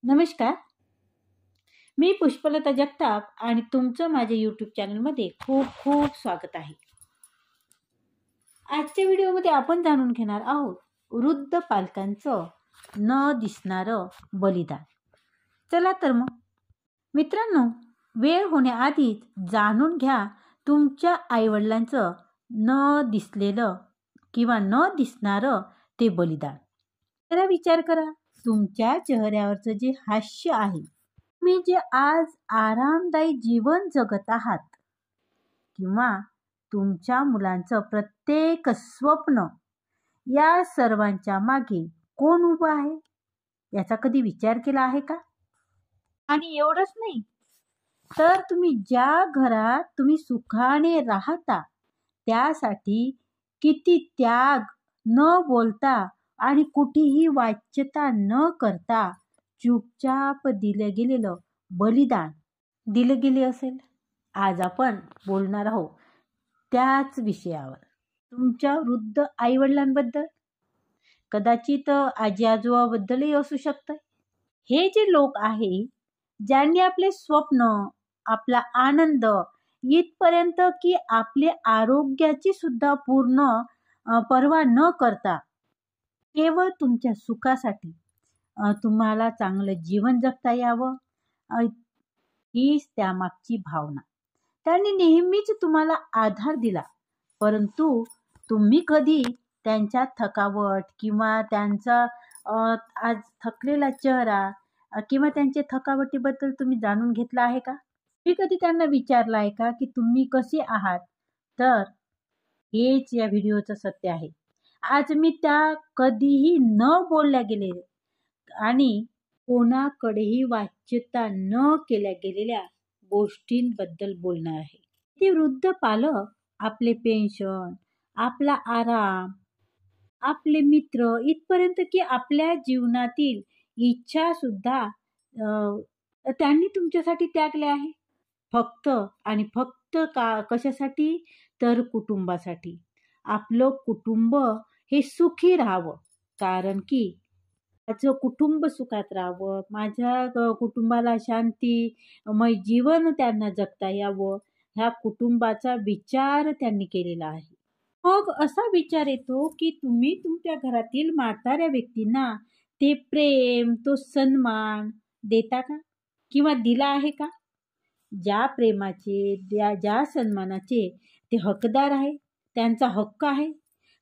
नमस्कार. मी पुष्पलता जगताप आणि तुमचं माझ्या यूट्यूब चॅनलमध्ये खूप खूप स्वागत आहे. आजच्या व्हिडिओमध्ये आपण जाणून घेणार आहोत वृद्ध पालकांचं न दिसणारं बलिदान. चला तर मग मित्रांनो, वेळ होण्याआधीच जाणून घ्या तुमच्या आईवडिलांचं न दिसलेलं किंवा न दिसणारं ते बलिदान. जरा विचार करा, तुमच्या चेहऱ्यावरचं जे हास्य आहे, तुम्ही जे आज आरामदायी जीवन जगत आहात किंवा तुमच्या मुलांचं प्रत्येक स्वप्न, या सर्वांच्या मागे कोण उभं आहे याचा कधी विचार केला आहे का? आणि एवढंच नाही, तर तुम्ही ज्या घरात तुम्ही सुखाने राहता त्यासाठी किती त्याग न बोलता आणि कुठेही वाच्यता न करता चुपचाप दिलं गेलेलं बलिदान दिलं गेले असेल. आज आपण बोलणार आहोत त्याच विषयावर, तुमच्या वृद्ध आईवडिलांबद्दल, कदाचित आजी आजोबाबद्दलही असू शकतं. हे जे लोक आहे ज्यांनी आपले स्वप्न, आपला आनंद इथपर्यंत की आपले आरोग्याची सुद्धा पूर्ण पर्वा न करता केवळ तुमच्या सुखासाठी तुम्हाला चांगलं जीवन जगता यावं, हीच त्यामागची भावना. त्यांनी नेहमीच तुम्हाला आधार दिला, परंतु तुम्ही कधी त्यांच्या थकावट किंवा त्यांचा आज थकलेला चेहरा किंवा त्यांच्या थकावटीबद्दल तुम्ही जाणून घेतला आहे का? मी कधी त्यांना विचारलं आहे का की तुम्ही कसे आहात? तर हेच या व्हिडिओचं सत्य आहे. आज मी त्या कधीही न बोलल्या गेले आणि कोणाकडेही वाच्यता न केल्या गेलेल्या गोष्टींबद्दल बोलणार आहे. ते वृद्ध पालक आपले पेन्शन, आपला आराम, आपले मित्र इथपर्यंत की आपल्या जीवनातील इच्छा सुद्धा त्यांनी तुमच्यासाठी त्यागल्या आहे. फक्त आणि फक्त कशासाठी? तर कुटुंबासाठी. आपलं कुटुंब हे सुखी राहावं, कारण की माझं कुटुंब सुखात राहावं, माझ्या कुटुंबाला शांतीमय जीवन त्यांना जगता यावं, ह्या कुटुंबाचा विचार त्यांनी केलेला आहे. मग असा विचार येतो की तुम्ही तुमच्या घरातील म्हाताऱ्या व्यक्तींना ते प्रेम, तो सन्मान देता का? किंवा दिला आहे का? ज्या प्रेमाचे, ज्या सन्मानाचे ते हकदार आहे, त्यांचा हक्क आहे.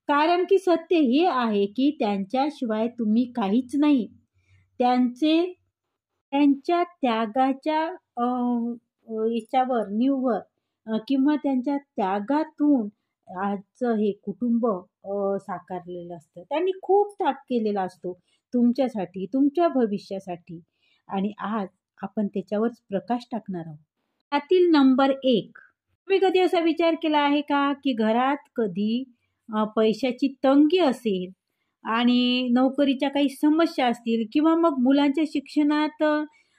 कारण की सत्य हे आहे की त्यांच्याशिवाय तुम्ही काहीच नाही. त्यांच्या त्यागाच्या याच्यावर निव्वळ किंवा त्यांच्या त्यागातून आजचं हे कुटुंब साकारलेलं असतं. त्यांनी खूप त्याग केलेला असतो तुमच्यासाठी, तुमच्या भविष्यासाठी, आणि आज आपण त्याच्यावर प्रकाश टाकणार आहोत. त्यातील नंबर 1, तुम्ही कधी असा विचार केला आहे का की घरात कधी पैशाची तंगी असेल आणि नोकरीच्या काही समस्या असतील किंवा मग मुलांच्या शिक्षणात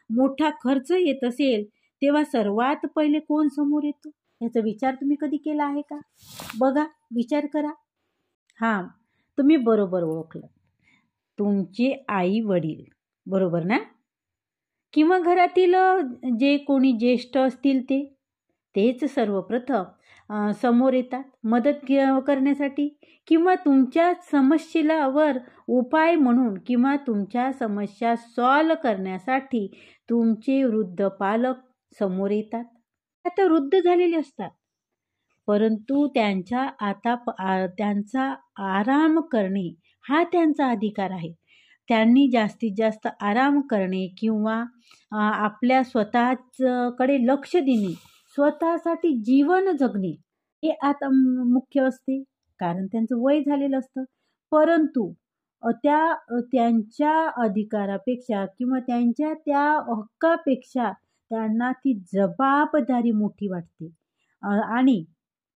मोठा खर्च येत असेल, तेव्हा सर्वात पहिले कोण समोर येतो? याचा विचार तुम्ही कधी केला आहे का? बघा, विचार करा. हां, तुम्ही बरोबर ओळखलं, तुमचे आई वडील, बरोबर ना? किंवा घरातील जे कोणी ज्येष्ठ असतील तेच सर्वप्रथम समोर येतात मदत करण्यासाठी किंवा तुमच्या समस्येवर उपाय म्हणून किंवा तुमच्या समस्या सॉल्व करण्यासाठी तुमचे वृद्ध पालक समोर येतात. आता वृद्ध झालेले असतात, परंतु त्यांचा आराम करणे हा त्यांचा अधिकार आहे. त्यांनी जास्तीत जास्त आराम करणे किंवा आपल्या स्वतःकडे लक्ष देणे, स्वतःसाठी जीवन जगणे हे आता मुख्य असते, कारण त्यांचं वय झालेलं असतं. परंतु त्यांच्या अधिकारापेक्षा किंवा त्यांच्या त्या हक्कापेक्षा त्यांना ती जबाबदारी मोठी वाटते आणि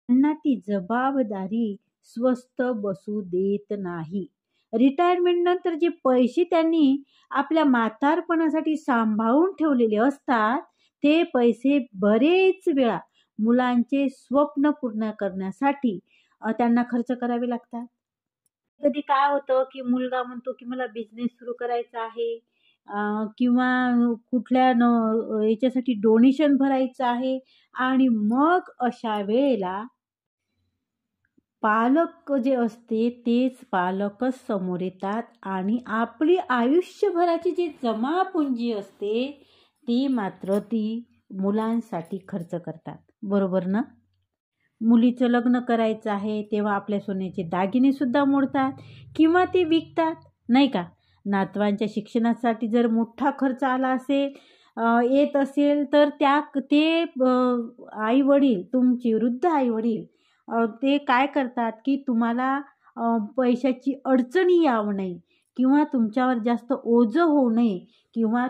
त्यांना ती जबाबदारी स्वस्थ बसू देत नाही. रिटायरमेंट नंतर जे पैसे त्यांनी आपल्या म्हातारपणासाठी सांभाळून ठेवलेले असतात, ते पैसे बरेच वेळा मुलांचे स्वप्न पूर्ण करण्यासाठी त्यांना खर्च करावे लागतात. कधी काय होतं की मुलगा म्हणतो की मला बिझनेस सुरू करायचा आहे, किंवा कुठल्या याच्यासाठी डोनेशन भरायचं आहे आणि मग अशा वेळेला पालक जे असते तेच पालकच समोर येतात आणि आपली आयुष्यभराची जी जमापुंजी असते ती मात्र ती मुलांसाठी खर्च करतात. बरोबर ना? मुलीचं लग्न करायचं आहे तेव्हा आपल्या सोन्याचे दागिने सुद्धा मोडतात किंवा ते विकतात, नाही का? नातवांच्या शिक्षणासाठी जर मोठा खर्च आला असेल, येत असेल, तर ते आई वडील, तुमचे वृद्ध आई वडील ते काय करतात की तुम्हाला पैशाची अडचणी यावू नये किंवा तुमच्यावर जास्त ओझं होऊ नये किंवा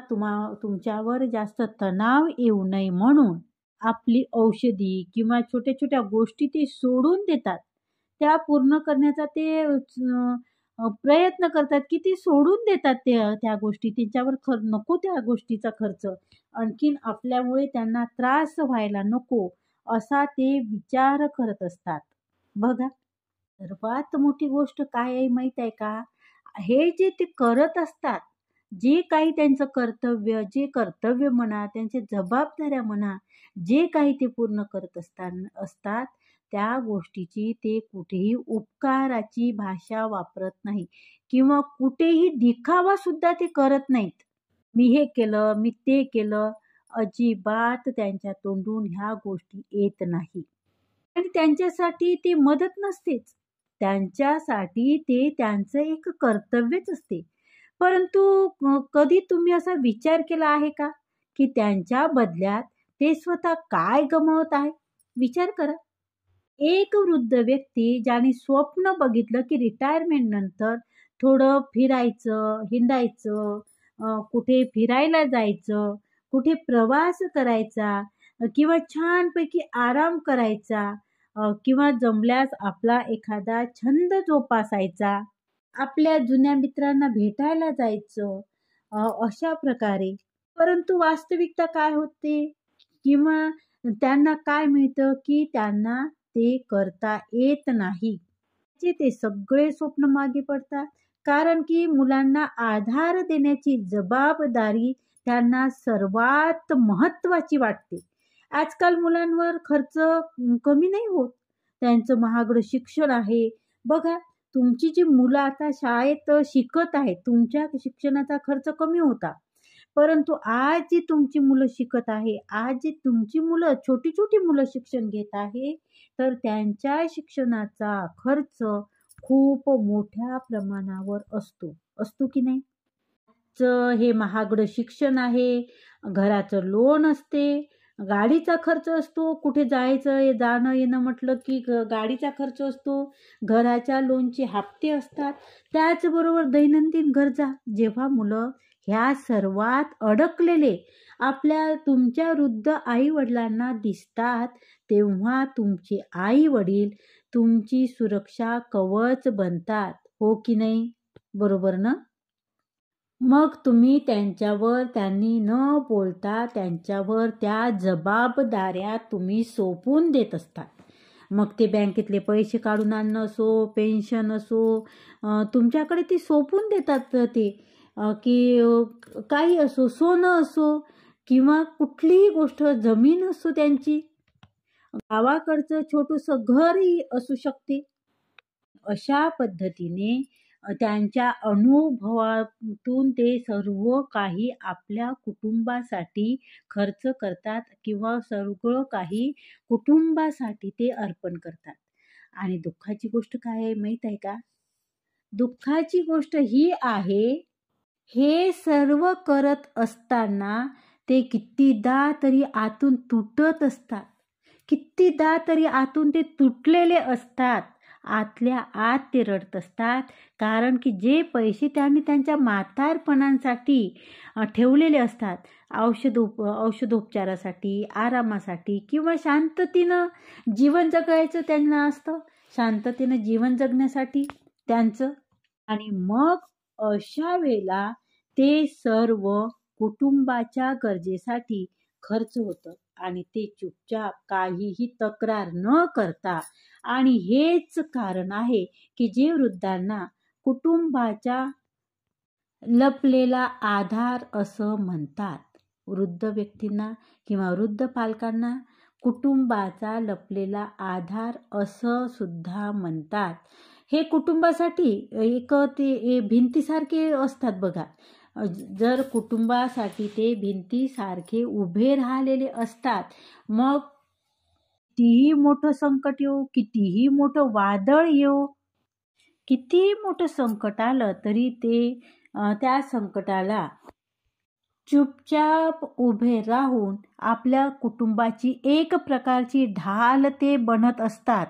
तुमच्यावर जास्त तणाव येऊ नये म्हणून आपली औषधी किंवा छोट्या-छोट्या गोष्टी ते सोडून देतात. त्या पूर्ण करण्याचा ते प्रयत्न करतात, की ते सोडून देतात त्या गोष्टी. त्यांच्यावर नको त्या गोष्टीचा खर्च. आणखीन आपल्यामुळे त्यांना त्रास व्हायला नको, असा ते विचार करत असतात. बघा, सर्वात मोठी गोष्ट काय आहे माहीत आहे का? हे जे ते करत असतात, जे काही त्यांचं कर्तव्य म्हणा, त्यांच्या जबाबदाऱ्या म्हणा, जे काही ते पूर्ण करत असतात, त्या गोष्टीची ते कुठेही उपकाराची भाषा वापरत नाही किंवा कुठेही दिखावा सुद्धा ते करत नाहीत. मी हे केलं, मी ते केलं, अजिबात त्यांच्या तोंडून ह्या गोष्टी येत नाही. आणि त्यांच्यासाठी ती मदत नसतेच. त्यांच्यासाठी ते त्यांचं एक कर्तव्यच असते. परंतु कधी तुम्ही असा विचार केला आहे का, की त्यांच्या बदल्यात ते स्वतः काय गमावत आहे? विचार करा. एक वृद्ध व्यक्ती ज्याने स्वप्न बघितलं, की रिटायरमेंट नंतर थोडं फिरायचं, हिंडायचं, कुठे फिरायला जायचं, कुठे प्रवास करायचा किंवा छानपैकी आराम करायचा, किंवा जमल्यास आपला एखादा छंद जोपासायचा, आपल्या जुन्या मित्रांना भेटायला जायचं, अशा प्रकारे. परंतु वास्तविकता काय होते किंवा त्यांना काय मिळतं, की त्यांना ते करता येत नाही. ते सगळे स्वप्न मागे पडतात. कारण की मुलांना आधार देण्याची जबाबदारी त्यांना सर्वात महत्त्वाची वाटते. आजकाल मुलांवर खर्च कमी नाही होत. त्यांचं महागडं शिक्षण आहे. बघा, तुमची जी मुलं आता शाळेत शिकत आहेत, तुमच्या शिक्षणाचा खर्च कमी होता. परंतु आज जी तुमची मुलं शिकत आहे, आज जी तुमची मुलं छोटी-छोटी मुलं शिक्षण घेत आहे, तर त्यांच्या शिक्षणाचा खर्च खूप मोठ्या प्रमाणावर असतो. असतो की नाही? हे महागडं शिक्षण आहे, घराचं लोन असते, गाडीचा खर्च असतो, कुठे जाणं येणं म्हटलं की गाडीचा खर्च असतो, घराच्या लोनचे हप्ते असतात, त्याचबरोबर दैनंदिन गरजा. जेव्हा मुलं ह्या सर्वात अडकलेले तुमच्या वृद्ध आई-वडिलांना दिसतात, तेव्हा तुमचे आई-वडील तुमची सुरक्षा कवच बनतात. हो की नाही? बरोबर ना? मग तुम्ही त्यांनी न बोलता त्यांच्यावर त्या जबाबदाऱ्या तुम्ही सोपवून देत असतात. मग ते बँकेतले पैसे काढून आणणं असो, पेन्शन असो, तुमच्याकडे ती सोपवून देतात ते, की काही असो, सोनं असो किंवा कुठलीही गोष्ट, जमीन असो त्यांची, गावाकडचं छोटंसं घरही असू शकते. अशा पद्धतीने त्यांच्या अनुभवातून ते सर्व काही आपल्या कुटुंबासाठी खर्च करतात किंवा सगळं काही कुटुंबासाठी ते अर्पण करतात. आणि दुःखाची गोष्ट काय आहे माहीत आहे का? दुःखाची गोष्ट ही आहे, हे सर्व करत असताना ते कितीदा तरी आतून तुटत असतात. कितीदा तरी आतून ते तुटलेले असतात. आतल्या आत ते रडत असतात. कारण की जे पैसे त्यांनी त्यांच्या म्हातारपणांसाठी ठेवलेले असतात, औषधोपचारासाठी, आरामासाठी किंवा शांततेनं जीवन जगायचं त्यांना असतं, शांततेनं जीवन जगण्यासाठी त्यांचं. आणि मग अशा वेळेला ते सर्व कुटुंबाच्या गरजेसाठी खर्च होतं आणि ते चुपचाप काहीही तक्रार न करता. आणि हेच कारण आहे की जे वृद्धांना कुटुंबाच्या लपलेला आधार असं म्हणतात. वृद्ध व्यक्तींना किंवा वृद्ध पालकांना कुटुंबाचा लपलेला आधार असं सुद्धा म्हणतात. हे कुटुंबासाठी ते भिंतीसारखे असतात बघा. जर कुटुंबासाठी ते भिंतीसारखे उभे राहिलेले असतात, मग कितीही मोठं संकट येऊ, कितीही मोठं वादळ येऊ, कितीही मोठं संकट आलं तरी ते त्या संकटाला चुपचाप उभे राहून आपल्या कुटुंबाची एक प्रकारची ढाल ते बनत असतात.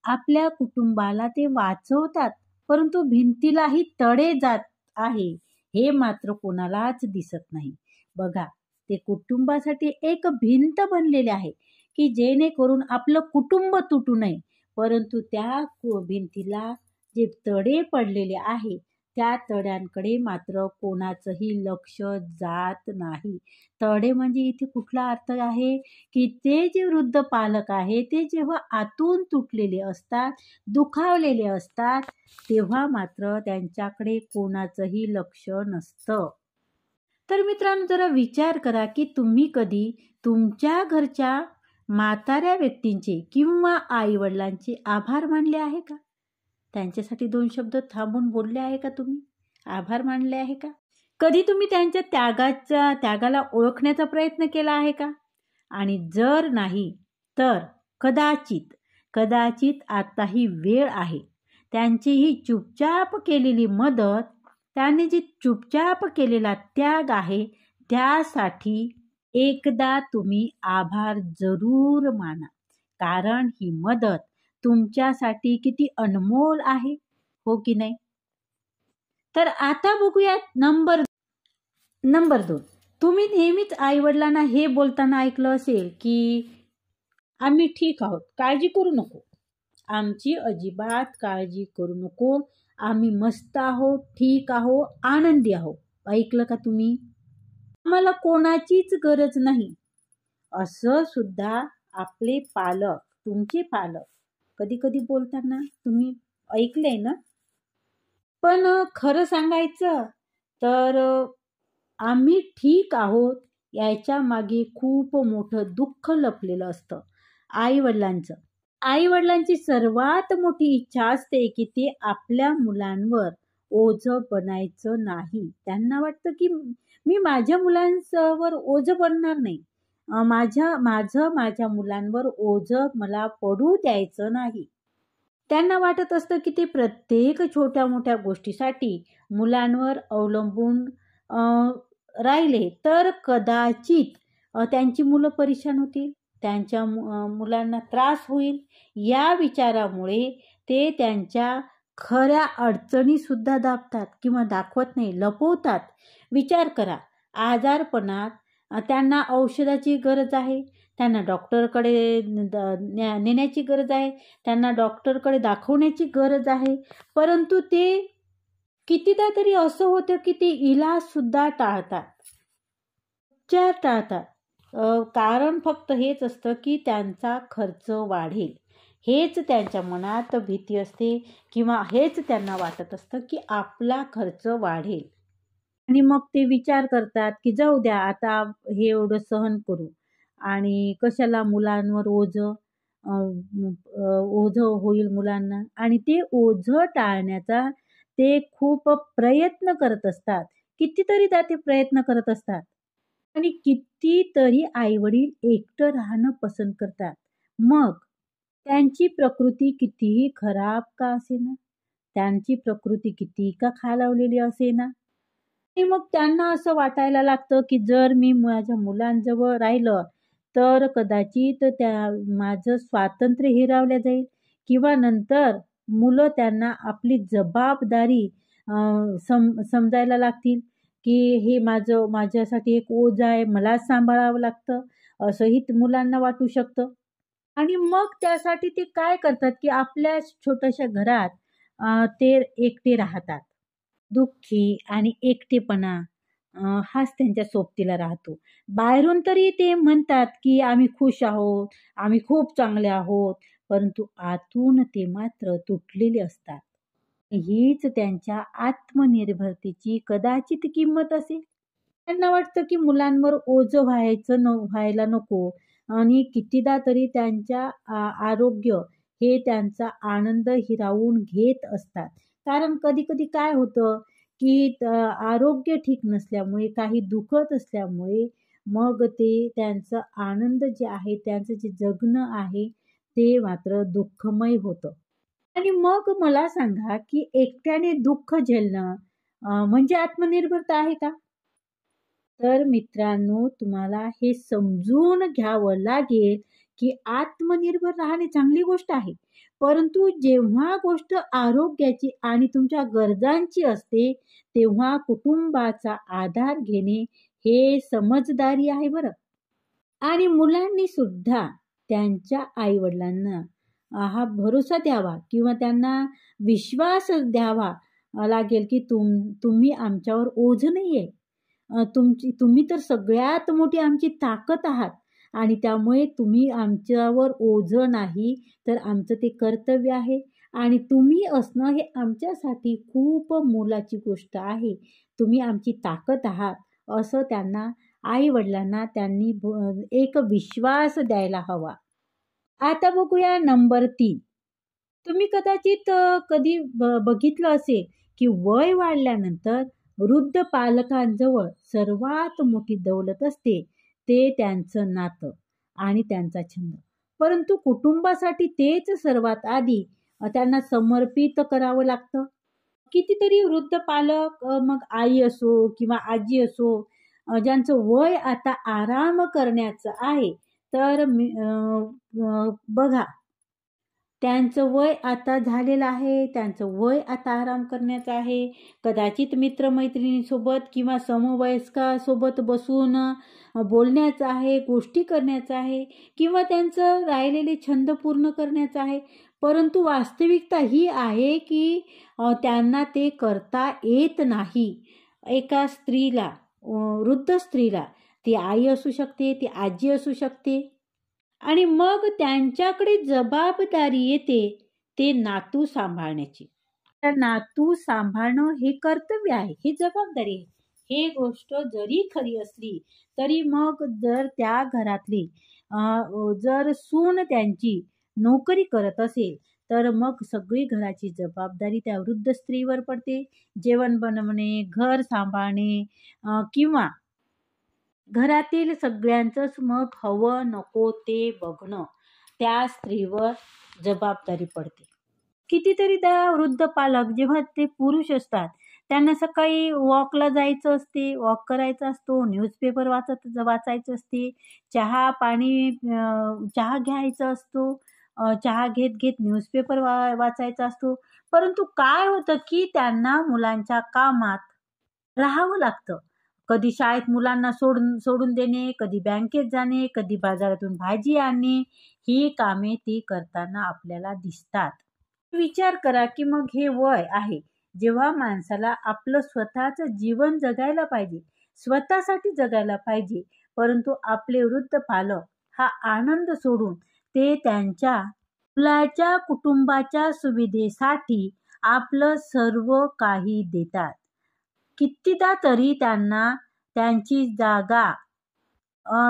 आपल्या कुटुंबाला ते वाचवतात, परंतु भिंतीलाही तडे जात आहे हे मात्र कोणालाच दिसत नाही. बघा, ते कुटुंबासाठी एक भिंत बनलेली आहे की जेणेकरून आपलं कुटुंब तुटू नये, परंतु त्या भिंतीला जे तडे पडलेले आहे त्या तड्यांकडे मात्र कोणाचंही लक्ष जात नाही. तडे म्हणजे इथे कुठला अर्थ आहे की ते जे वृद्ध पालक आहे ते जेव्हा आतून तुटलेले असतात, दुखावलेले असतात, तेव्हा मात्र त्यांच्याकडे कोणाचंही लक्ष नसतं. तर मित्रांनो, जरा विचार करा की तुम्ही कधी तुमच्या घरच्या म्हाताऱ्या व्यक्तींचे किंवा आईवडिलांचे आभार मानले आहे का? त्यांच्यासाठी 2 शब्द थांबून बोलले आहे का तुम्ही? आभार मानले आहे का? कधी तुम्ही त्यांच्या त्यागाला ओळखण्याचा प्रयत्न केला आहे का? आणि जर नाही तर कदाचित आता ही वेळ आहे. त्यांची ही चुपचाप केलेली मदत, त्यांनी जी चुपचाप केलेला त्याग आहे, त्यासाठी एकदा तुम्ही आभार जरूर माना. कारण ही मदत तुमच्यासाठी किती अनमोल आहे, हो की नाही? तर आता बघूयात नंबर 2. तुम्ही नेहमीच आईवडिलांना हे बोलताना ऐकलं असेल की आम्ही ठीक आहोत, काळजी करू नको. आमची अजिबात काळजी करू नको. आम्ही मस्त आहोत, ठीक आहोत, आनंदी आहोत. ऐकलं का तुम्ही? आम्हाला कोणाचीच गरज नाही. असं सुद्धा आपले पालक, तुमचे पालक कधी कधी बोलताना तुम्ही ऐकलंय ना? पण खरं सांगायचं तर आम्ही ठीक आहोत याच्या मागे खूप मोठं दुःख लपलेलं असतं. आईवडिलांची सर्वात मोठी इच्छा असते की ते आपल्या मुलांवर ओझं बनायचं नाही. त्यांना वाटतं की मी माझ्या मुलांवर ओझं बनणार नाही. माझ्या मुलांवर ओझं मला पडू द्यायचं नाही. त्यांना वाटत असतं की ते प्रत्येक छोट्या मोठ्या गोष्टीसाठी मुलांवर अवलंबून राहिले तर कदाचित त्यांची मुलं परेशान होतील, त्यांच्या मुलांना त्रास होईल. या विचारामुळे ते त्यांच्या खऱ्या अडचणी सुद्धा दाबतात किंवा दाखवत नाही, लपवतात. विचार करा, आजारपणात त्यांना औषधाची गरज आहे, त्यांना डॉक्टरकडे नेण्याची गरज आहे, त्यांना डॉक्टरकडे दाखवण्याची गरज आहे, परंतु ते कितीदा तरी असं होतं की ते इलाज सुद्धा टाळतात, उपचार टाळतात. कारण फक्त हेच असतं की त्यांचा खर्च वाढेल, हेच त्यांच्या मनात भीती असते किंवा हेच त्यांना वाटत असतं की आपला खर्च वाढेल. आणि मग ते विचार करतात की जाऊ द्या, आता हे एवढं सहन करू आणि कशाला मुलांवर ओझं होईल मुलांना. आणि ते ओझं टाळण्याचा ते खूप प्रयत्न करत असतात. कितीतरीदा ते प्रयत्न करत असतात. आणि कितीतरी आईवडील एकटं राहणं पसंत करतात. मग त्यांची प्रकृती कितीही खराब का असेना, त्यांची प्रकृती किती का खालावलेली असेना, आणि मग त्यांना असं वाटायला लागतं की जर मी माझ्या मुलांजवळ राहिलं तर कदाचित माझं स्वातंत्र्य हिरावलं जाईल किंवा नंतर मुलं त्यांना आपली जबाबदारी समजायला लागतील की हे माझ्यासाठी एक ओझं आहे, मलाच सांभाळावं लागतं, असंही मुलांना वाटू शकतं. आणि मग त्यासाठी ते काय करतात की आपल्या छोट्याशा घरात ते एकटे राहतात. दुःखी आणि एकटेपणा हाच त्यांच्या सोबतीला राहतो. बाहेरून तरी ते म्हणतात की आम्ही खुश आहोत, आम्ही खूप चांगले आहोत, परंतु आतून ते मात्र तुटलेले असतात. हीच त्यांच्या आत्मनिर्भरतेची कदाचित किंमत असेल. त्यांना वाटतं की मुलांवर ओझं व्हायला नको आणि कितीदा तरी त्यांच्या आरोग्य हे त्यांचा आनंद हिरावून घेत असतात. कारण कधी-कधी काय होतं, की आरोग्य ठीक नसल्यामुळे, काही दुखत असल्यामुळे मग ते त्यांचं आनंद जे आहे, त्यांचं जे जगणं आहे, ते मात्र दुःखमय होतं. आणि मग मला सांगा, की एकट्याने दुःख झेलणं म्हणजे आत्मनिर्भरता आहे का? तर मित्रांनो, तुम्हाला हे समजून घ्यावं लागेल, की आत्मनिर्भर राहणे चांगली गोष्ट आहे. परंतु जेव्हा गोष्ट आरोग्याची आणि तुमच्या गरजांची असते, तेव्हा कुटुंबाचा आधार घेणे हे समजदारी आहे बरं. आणि मुलांनी सुद्धा त्यांच्या आई-वडिलांना हा भरोसा द्यावा किंवा त्यांना विश्वास द्यावा लागेल, की तुम्ही आमच्यावर ओझं नाहीये. तुम्ही तर सगळ्यात मोठी आमची ताकद आहात आणि त्यामुळे तुम्ही आमच्यावर ओझं नाही, तर आमचं ते कर्तव्य आहे आणि तुम्ही असणं हे आमच्यासाठी खूप मोलाची गोष्ट आहे. तुम्ही आमची ताकद आहात, असं त्यांना आई-वडिलांना त्यांनी एक विश्वास द्यायला हवा. आता बघूया नंबर 3. तुम्ही कदाचित कधी बघितलं असेल, की वय वाढल्यानंतर वृद्ध पालकांजवळ सर्वात मोठी दौलत असते, ते त्यांचं नातं आणि त्यांचा छंद. परंतु कुटुंबासाठी तेच सर्वात आधी त्यांना समर्पित करावं लागतं. कितीतरी वृद्ध पालक मग आई असो किंवा आजी असो ज्यांचं वय आता आराम करण्याचं आहे, तर बघा त्यांचं वय आता झालेलं आहे, त्यांचं वय आता आराम करण्याचं आहे. कदाचित मित्र-मैत्रिणींसोबत किंवा समवयस्कासोबत बसून बोलण्याचं आहे, गोष्टी करण्याचं आहे किंवा त्यांचं राहिलेले छंद पूर्ण करण्याचं आहे. परंतु वास्तविकता ही आहे, की त्यांना ते करता येत नाही. एका स्त्रीला, वृद्ध स्त्रीला, ती आई असू शकते, ती आजी असू शकते आणि मग त्यांच्याकडे जबाबदारी येते ते नातू सांभाळण्याची. तर नातू सांभाळणं हे कर्तव्य आहे, ही जबाबदारी आहे. हे गोष्ट जरी खरी असली तरी मग जर त्या घरातली जर सून त्यांची नोकरी करत असेल, तर मग सगळी घराची जबाबदारी त्या वृद्ध स्त्रीवर पडते. जेवण बनवणे, घर सांभाळणे किंवा घरातील सगळ्यांचंच मग हवं नको ते बघणं त्या स्त्रीवर जबाबदारी पडते. कितीतरीदा वृद्ध पालक जेव्हा ते पुरुष असतात, त्यांना सकाळी वॉकला जायचं असते, वॉक करायचा असतो, न्यूजपेपर वाचायचं असते, चहा घ्यायचा असतो, चहा घेत-घेत न्यूजपेपर वाचायचा असतो. परंतु काय होतं, की त्यांना मुलांच्या कामात राहावं लागतं. कधी शाळेत मुलांना सोडून सोडून देणे, कधी बँकेत जाणे, कधी बाजारातून भाजी आणणे, ही कामे ती करताना आपल्याला दिसतात. विचार करा, की मग हे वय आहे, जेव्हा माणसाला आपलं स्वतःचं जीवन जगायला पाहिजे, स्वतःसाठी जगायला पाहिजे. परंतु आपले वृद्ध पालक हा आनंद सोडून ते त्यांच्या मुलाच्या कुटुंबाच्या सुविधेसाठी आपलं सर्व काही देतात. कितीदा तरी त्यांना त्यांची जागा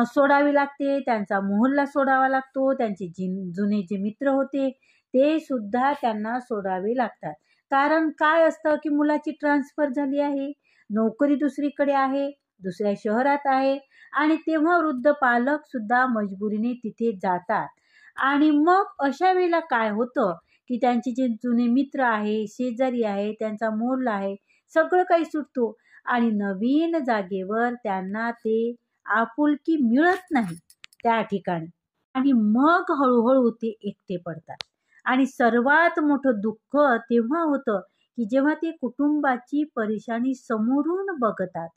सोडावी लागते, त्यांचा मोहल्ला सोडावा लागतो, त्यांचे जुने जे मित्र होते, ते सुद्धा त्यांना सोडावे लागतात. कारण काय असतं, की मुलाची ट्रान्सफर झाली आहे, नोकरी दुसरीकडे आहे, दुसऱ्या शहरात आहे आणि तेव्हा वृद्ध पालक सुद्धा मजबुरीने तिथे जातात. आणि मग अशा वेळेला काय होतं, की त्यांचे जे जुने मित्र आहे, शेजारी आहे, त्यांचा मोहल्ला आहे, सगळं काही सुटतो आणि नवीन जागेवर त्यांना ते आपुलकी मिळत नाही त्या ठिकाणी आणि मग हळू-हळू ते एकटे पडतात. आणि सर्वात मोठं दुःख तेव्हा होतं, की जेव्हा ते कुटुंबाची परेशानी समोरून बघतात.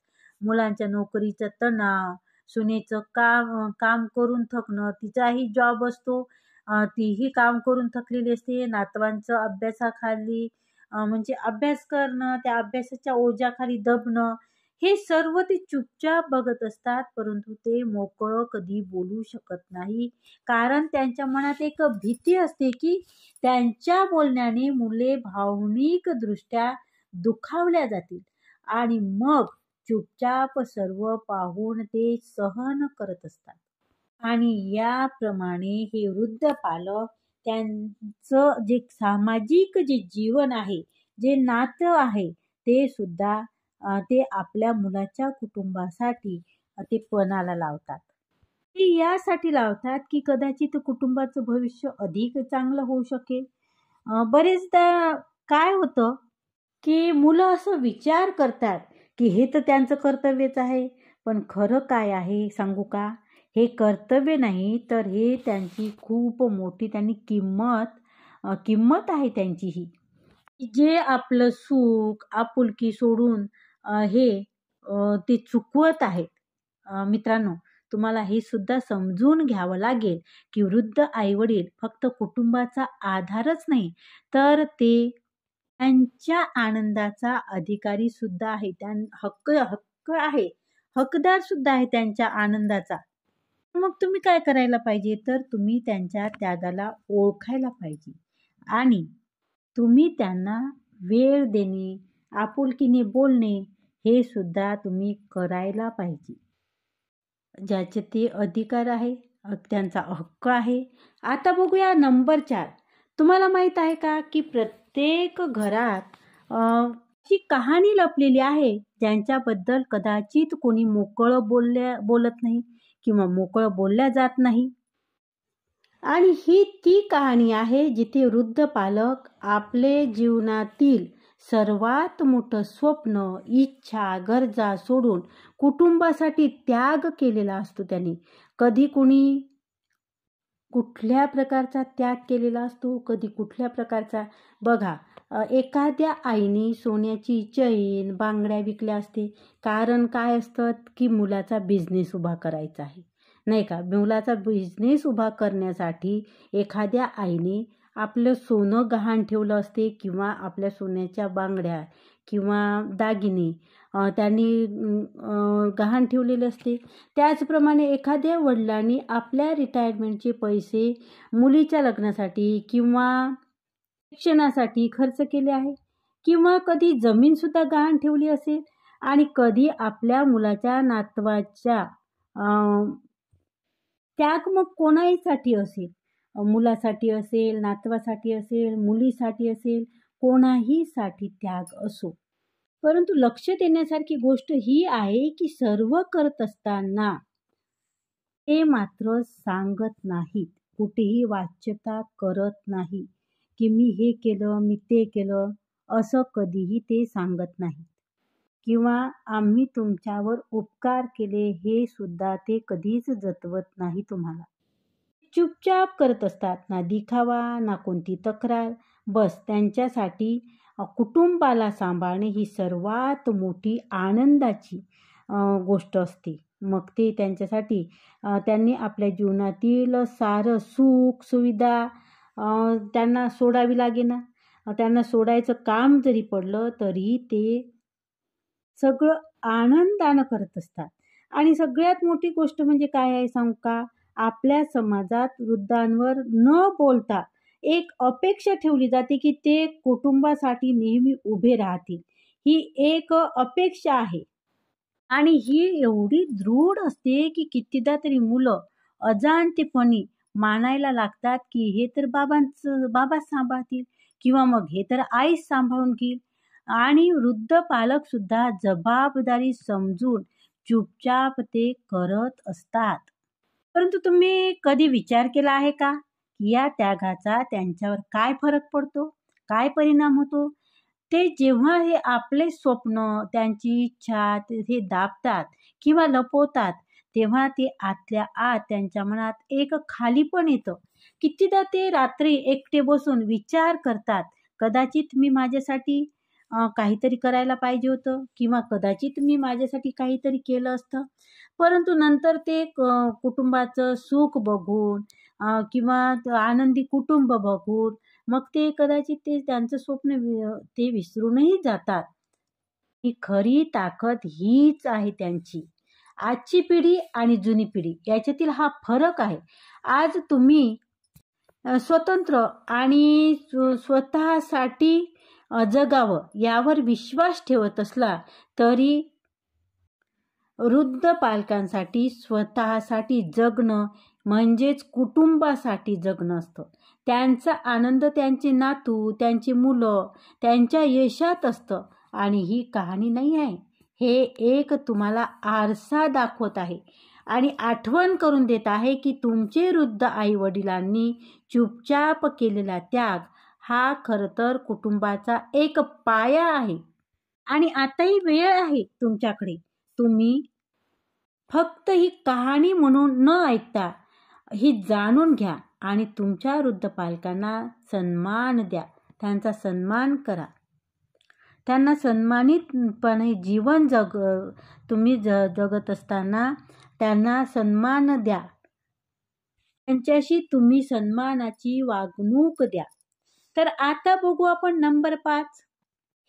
मुलांच्या नोकरीचा तणाव, सुनेचं काम करून थकणं, तिचाही जॉब असतो, तीही काम करून थकलेली असते. नातवांचं अभ्यासाखाली म्हणजे अभ्यास करणं, त्या अभ्यासाच्या ओझ्याखाली दबणं, हे सर्व ते चुपचाप बघत असतात, परंतु ते मोकळं कधी बोलू शकत नाही. कारण त्यांच्या मनात एक भीती असते, की त्यांच्या बोलण्याने मुले भावनिकदृष्ट्या दुखावल्या जातील आणि मग चुपचाप सर्व पाहून ते सहन करत असतात. आणि याप्रमाणे हे वृद्ध पालक त्यांचं जे सामाजिक जे जीवन आहे, जे नातं आहे, ते सुद्धा ते आपल्या मुलाच्या कुटुंबासाठी ते पणाला लावतात. ते यासाठी लावतात, की कदाचित कुटुंबाचं भविष्य अधिक चांगलं होऊ शकेल. बरेचदा काय होतं, की मुलं असं विचार करतात, की हे तर त्यांचं कर्तव्यच आहे. पण खरं काय आहे सांगू का? हे कर्तव्य नाही, तर हे त्यांची खूप मोठी त्यांनी किंमत आहे त्यांची ही. जे आपलं सुख, आपुलकी सोडून ते चुकवत आहेत. मित्रांनो, तुम्हाला हे सुद्धा समजून घ्यावं लागेल, की वृद्ध आई-वडील फक्त कुटुंबाचा आधारच नाही, तर ते त्यांच्या आनंदाचा अधिकारी सुद्धा आहे. हक्क हक्क आहे. हकदार सुद्धा आहे त्यांच्या आनंदाचा. मग तुम्ही काय करायला पाहिजे? तर तुम्ही त्यांच्या त्यागाला ओळखायला पाहिजे आणि तुम्ही त्यांना वेळ देणे, आपुलकीने बोलणे हे सुद्धा तुम्ही करायला पाहिजे. ज्याचे ते अधिकार आहे, त्यांचा हक्क आहे. आता बघूया नंबर 4. तुम्हाला माहीत आहे का, की प्रत्येक घरात अशी कहाणी लपलेली आहे, ज्यांच्याबद्दल कदाचित कोणी मोकळं बोलत नाही किंवा मोकळं बोलल्या जात नाही. आणि ही ती कहाणी आहे जिथे वृद्ध पालक आपले जीवनातील सर्वात मोठं स्वप्न, इच्छा, गरजा सोडून कुटुंबासाठी त्याग केलेला असतो त्यांनी. कधी कुणी कुठल्या प्रकारचा त्याग केलेला असतो, कधी कुठल्या प्रकारचा. बघा, एखाद्या आईने सोन्याची चैन, बांगड्या विकल्या असते. कारण काय असतं, की मुलाचा बिझनेस उभा करायचा आहे. नाही का? मुलाचा बिझनेस उभा करण्यासाठी एखाद्या आईने आपलं सोनं गहाण ठेवलं असते किंवा आपल्या सोन्याच्या बांगड्या किंवा दागिने त्यांनी गहाण ठेवलेले असते. त्याचप्रमाणे एखाद्या वडिलांनी आपल्या रिटायरमेंटचे पैसे मुलीच्या लग्नासाठी किंवा शिक्षणासाठी खर्च केले आहे किंवा कधी जमीनसुद्धा गहाण ठेवली असेल आणि कधी आपल्या मुलाच्या नातवाच्या त्याग मग कोणाहीसाठी असेल, मुलासाठी असेल, नातवासाठी असेल, मुलीसाठी असेल, कोणाहीसाठी त्याग असो. परंतु लक्ष देण्यासारखी गोष्ट ही आहे, की सर्व करत असताना ते मात्र सांगत नाहीत. कुठेही वाच्यता करत नाही, की मी हे केलं, मी ते केलं, असं कधीही ते सांगत नाहीत. किंवा आम्ही तुमच्यावर उपकार केले हे सुद्धा ते कधीच जतवत नाही तुम्हाला. चुपचाप करत असतात. ना दिखावा, ना कोणती तक्रार. बस त्यांच्यासाठी कुटुंबाला सांभाळणे ही सर्वात मोठी आनंदाची गोष्ट असते. मग ते त्यांच्यासाठी त्यांनी आपल्या जीवनातील सारं सुख, सुविधा त्यांना सोडावी लागेना. त्यांना सोडायचं काम जरी पडलं तरी ते सगळं आनंदानं करत असतात. आणि सगळ्यात मोठी गोष्ट म्हणजे काय आहे सांगू का? आपल्या समाजात वृद्धांवर न बोलता एक अपेक्षा ठेवली जाते, की ते कुटुंबासाठी नेहमी उभे राहतील. ही एक अपेक्षा आहे. आणि ही एवढी दृढ असते, की कितीदा तरी मुलं अजाणतेपणी मानायला लागतात, की हे तर बाबाच सांभाळतील किंवा मग हे तर आईच सांभाळून घेईल. आणि वृद्ध पालक सुद्धा जबाबदारी समजून चुपचाप ते करत असतात. परंतु तुम्ही कधी विचार केला आहे का, की या त्यागाचा त्यांच्यावर काय फरक पडतो? काय परिणाम होतो? ते जेव्हा हे आपले स्वप्न, त्यांची इच्छा हे दाबतात किंवा लपवतात, तेव्हा ते आतल्या आत त्यांच्या मनात एक खालीपण येतं. कितीदा ते रात्री एकटे बसून विचार करतात, कदाचित मी माझ्यासाठी काहीतरी करायला पाहिजे होतं किंवा कदाचित मी माझ्यासाठी काहीतरी केलं असतं. परंतु नंतर ते कुटुंबाचं सुख बघून किंवा आनंदी कुटुंब बघून मग ते कदाचित ते त्यांचं स्वप्न ते विसरूनही जातात. ही खरी ताकद हीच आहे त्यांची. आजची पिढी आणि जुनी पिढी याच्यातील हा फरक आहे. आज तुम्ही स्वतंत्र आणि स्वतःसाठी जगावं यावर विश्वास ठेवत असला तरी वृद्ध पालकांसाठी स्वतःसाठी जगणं म्हणजेच कुटुंबासाठी जगणं असतं. त्यांचा आनंद त्यांचे नातू, त्यांची मुलं, त्यांच्या यशात असतं. आणि ही कहाणी नाही आहे, हे एक तुम्हाला आरसा दाखवत आहे आणि आठवण करून देत आहे की तुमचे वृद्ध आई वडिलांनी चुपचाप केलेला त्याग हा खरं तर कुटुंबाचा एक पाया आहे. आणि आताही वेळ आहे तुमच्याकडे. तुम्ही फक्त ही कहाणी म्हणून न ऐकता ही जाणून घ्या आणि तुमच्या वृद्ध पालकांना सन्मान द्या. त्यांचा सन्मान करा. त्यांना सन्मानितपणे जीवन तुम्ही जगत असताना त्यांना सन्मान द्या. त्यांच्याशी तुम्ही सन्मानाची वागणूक द्या. तर आता बघू आपण नंबर 5.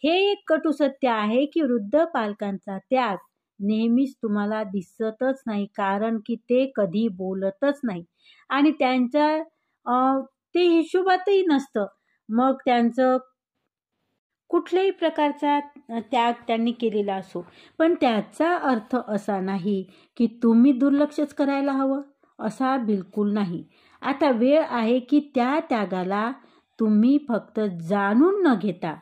हे एक कटू सत्य आहे की वृद्ध पालकांचा त्याग नेहमीच तुम्हाला दिसतच नाही, कारण की ते कधी बोलतच नाही आणि त्यांच्या ते हिशोबातही नसतं. मग त्यांचं कुठल्याही प्रकारचा त्याग त्यांनी केलेला असो, पण त्याचा अर्थ असा नाही की तुम्ही दुर्लक्षच करायला हवं, असा बिलकुल नाही. आता वेळ आहे की त्या त्यागाला तुम्ही फक्त जाणून न घेता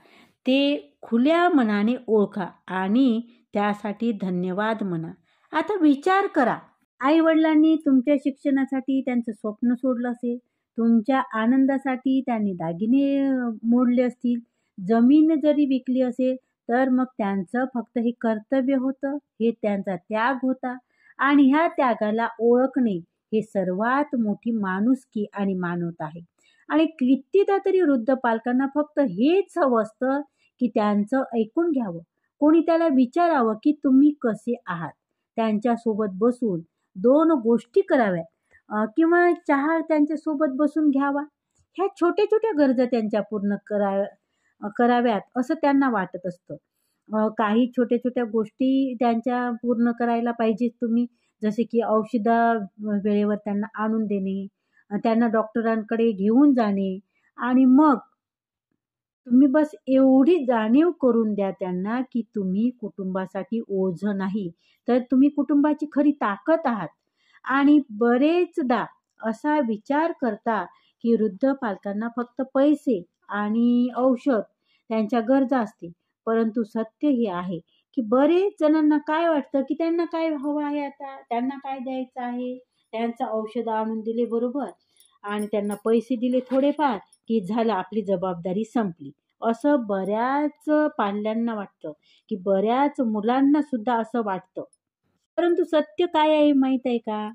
ते खुल्या मनाने ओळखा आणि त्यासाठी धन्यवाद म्हणा. आता विचार करा, आई वडिलांनी तुमच्या शिक्षणासाठी त्यांचं स्वप्न सोडलं असेल, तुमच्या आनंदासाठी त्यांनी दागिने मोडले असतील, जमीन जरी विकली असेल, तर मग त्यांचं फक्त हे कर्तव्य होतं, हे त्यांचा त्याग होता. आणि ह्या त्यागाला ओळखणे हे सर्वात मोठी माणुसकी आणि मानवता आहे. आणि कितीदा तरी वृद्ध पालकांना फक्त हेच हवं असतं की त्यांचं ऐकून घ्यावं, कोणी त्याला विचारावं की तुम्ही कसे आहात, त्यांच्यासोबत बसून 2 गोष्टी कराव्या किंवा चहा त्यांच्यासोबत बसून घ्यावा. ह्या छोट्या छोट्या गरजा त्यांच्या पूर्ण कराव्यात असं त्यांना वाटत असतं. काही छोट्या छोट्या गोष्टी त्यांच्या पूर्ण करायला पाहिजेत तुम्ही, जसे की औषधं वेळेवर त्यांना आणून देणे, त्यांना डॉक्टरांकडे घेऊन जाणे. आणि मग तुम्ही बस एवढी जाणीव करून द्या त्यांना की तुम्ही कुटुंबासाठी ओझं नाही, तर तुम्ही कुटुंबाची खरी ताकद आहात. आणि बरेचदा असा विचार करता की वृद्ध पालकांना फक्त पैसे आणि औषध त्यांच्या गरजा असतील, परंतु सत्य हे आहे की बरेच जणांना काय वाटतं की त्यांना काय हवं आहे, आता त्यांना काय द्यायचं आहे, त्यांचं औषध आणून दिले बरोबर आणि त्यांना पैसे दिले थोडेफार की झालं, आपली जबाबदारी संपली. असं बऱ्याच पाल्यांना वाटतं की बऱ्याच मुलांना सुद्धा असं वाटतं. परंतु सत्य काय आहे माहीत आहे का,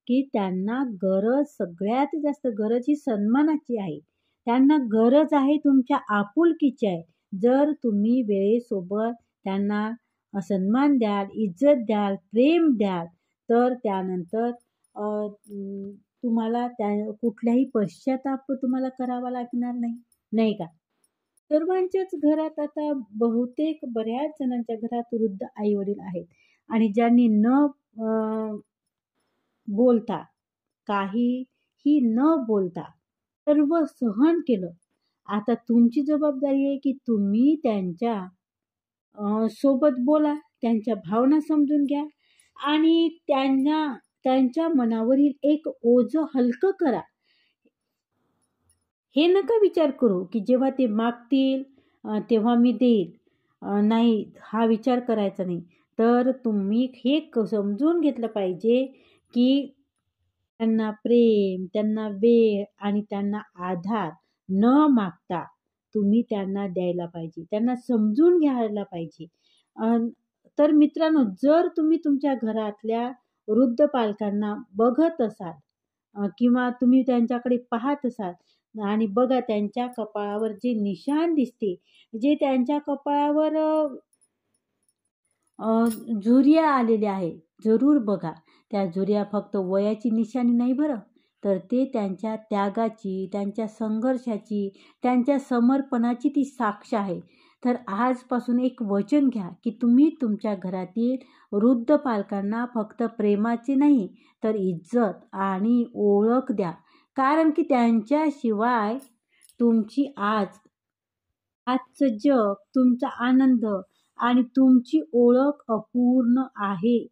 की त्यांना गरज, सगळ्यात जास्त गरज ही सन्मानाची आहे. त्यांना गरज आहे तुमच्या आपुलकीची आहे. जर तुम्ही वेळेसोबत त्यांना सन्मान द्याल, इज्जत द्याल, प्रेम द्याल, तर त्यानंतर तुम्हाला त्या कुठल्याही पश्चाताप तुम्हाला करावा लागणार नाही, नाही का? सर्वांच्याच घरात आता बहुतेक बऱ्याच जणांच्या घरात वृद्ध आई वडील आहेत आणि ज्यांनी न बोलता, काहीही न बोलता सर्व सहन केलं. आता तुमची जबाबदारी आहे की तुम्ही त्यांच्या सोबत बोला, त्यांच्या भावना समजून घ्या आणि त्यांच्या मनावरील एक ओझं हलकं करा. हे नका विचार करू की जेव्हा ते मागतील तेव्हा मी देईल, नाही, हा विचार करायचा नाही. तर तुम्ही हे समजून घेतलं पाहिजे की त्यांना प्रेम, त्यांना वेळ आणि त्यांना आधार न मागता तुम्ही त्यांना द्यायला पाहिजे, त्यांना समजून घ्यायला पाहिजे. तर मित्रांनो, जर तुम्ही तुमच्या घरातल्या वृद्ध पालकांना बघत असाल किंवा तुम्ही त्यांच्याकडे पाहत असाल आणि बघा त्यांच्या कपाळावर जे निशाण दिसते, जे त्यांच्या कपाळावर झुर्या आलेल्या आहे, जरूर बघा. त्या झुर्या फक्त वयाची निशाणी नाही बरं, तर ते त्यांच्या त्यागाची, त्यांच्या संघर्षाची, त्यांच्या समर्पणाची ती साक्ष आहे. तर आजपासून एक वचन घ्या की तुम्ही तुमच्या घरातील वृद्ध पालकांना फक्त प्रेमाचे नाही तर इज्जत आणि ओळख द्या. कारण की त्यांच्याशिवाय तुमची आजचं जग, तुमचा आनंद आणि तुमची ओळख अपूर्ण आहे.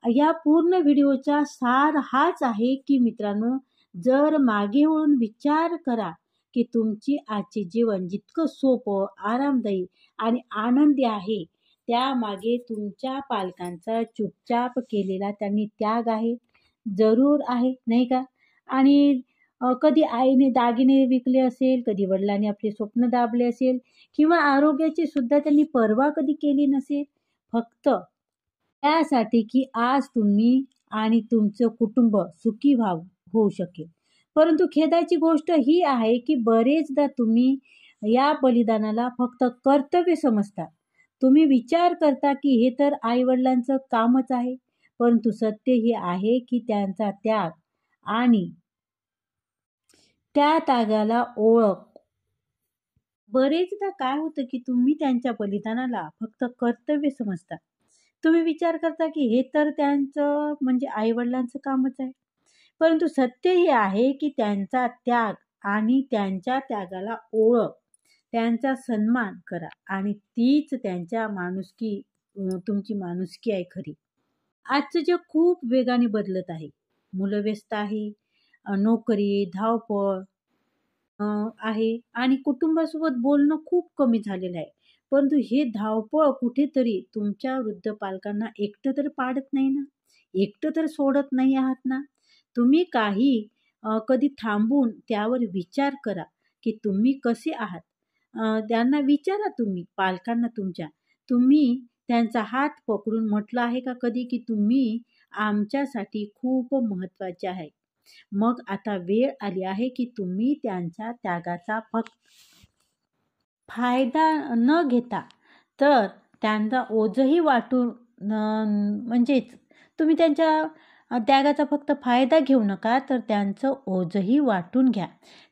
या पूर्ण व्हिडिओचा सार हाच आहे की मित्रांनो, जर मागे वळून विचार करा की तुमची आजचे जीवन जितकं सोपं, आरामदायी आणि आनंदी आहे, त्यामागे तुमच्या पालकांचा चुपचाप केलेला त्यांनी त्याग आहे, जरूर आहे, नाही का? आणि कधी आईने दागिने विकले असेल, कधी वडिलांनी आपले स्वप्न दाबले असेल किंवा आरोग्याची सुद्धा त्यांनी पर्वा कधी केली नसेल, फक्त त्यासाठी की आज तुम्ही आणि तुमचं कुटुंब सुखी होऊ शकेल. परंतु खेदाची गोष्ट ही आहे की बरेचदा तुम्ही या बलिदानाला फक्त कर्तव्य समजता. तुम्ही विचार करता की हे तर आई-वडिलांचं कामच आहे. परंतु सत्य हे आहे की त्यांचा त्याग आणि त्या त्यागाला ओळख. बरेचदा काय होतं की तुम्ही त्यांच्या बलिदानाला फक्त कर्तव्य समजता. तुम्ही विचार करता की हे तर त्यांचं म्हणजे आई-वडिलांचं कामच आहे. परंतु सत्य हे आहे की त्यांचा त्याग आणि त्यांच्या त्यागाला ओळख, त्यांचा सन्मान करा आणि तीच त्यांच्या तुमची माणुसकी आहे खरी. आजचं जग खूप वेगाने बदलत आहे. मुलं व्यस्त आहे, नोकरी, धावपळ आहे आणि कुटुंबासोबत बोलणं खूप कमी झालेलं आहे. परंतु हे धावपळ कुठेतरी तुमच्या वृद्ध पालकांना एकटं तर पाडत नाही ना, एकटं तर सोडत नाही आहात ना. तुम्ही कधी थांबून त्यावर विचार करा की तुम्ही कसे आहात. त्यांना विचारा, तुम्ही पालकांना तुम्ही त्यांचा हात पकडून म्हटलं आहे का कधी की तुम्ही आमच्यासाठी खूप महत्त्वाचे आहे. मग आता वेळ आली आहे की तुम्ही त्यांच्या त्यागाचा फक्त फायदा न घेता तर त्यांचा ओझही वाटून म्हणजेच तुम्ही त्यांच्या त्यागाचा फक्त फायदा घेऊ नका तर त्यांचं ओझही वाटून घ्या.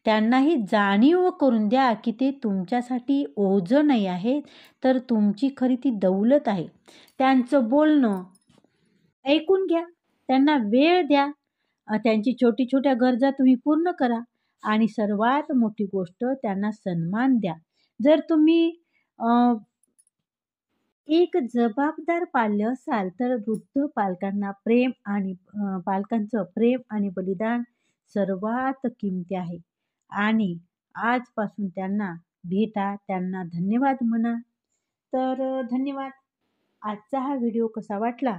त्यांनाही जाणीव करून द्या की ते तुमच्यासाठी ओझं नाही आहे तर तुमची खरी ती दौलत आहे. त्यांचं बोलणं ऐकून घ्या, त्यांना वेळ द्या, त्यांची छोट्या गरजा तुम्ही पूर्ण करा आणि सर्वात मोठी गोष्ट त्यांना सन्मान द्या. जर तुम्ही एक जबाबदार पाल्य असाल तर वृद्ध पालकांचं प्रेम आणि बलिदान सर्वात किमती आहे आणि आजपासून त्यांना भेटा, त्यांना धन्यवाद म्हणा. तर धन्यवाद. आजचा हा व्हिडिओ कसा वाटला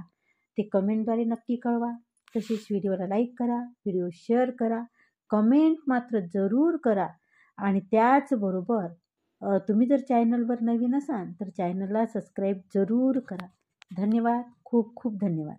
ते कमेंटद्वारे नक्की कळवा. तसेच व्हिडिओला लाईक करा, व्हिडिओ शेअर करा, कमेंट मात्र जरूर करा आणि त्याचबरोबर तुम्ही जर चॅनलवर नवीन असाल तर चॅनलला सबस्क्राईब जरूर करा. धन्यवाद. खूप खूप धन्यवाद.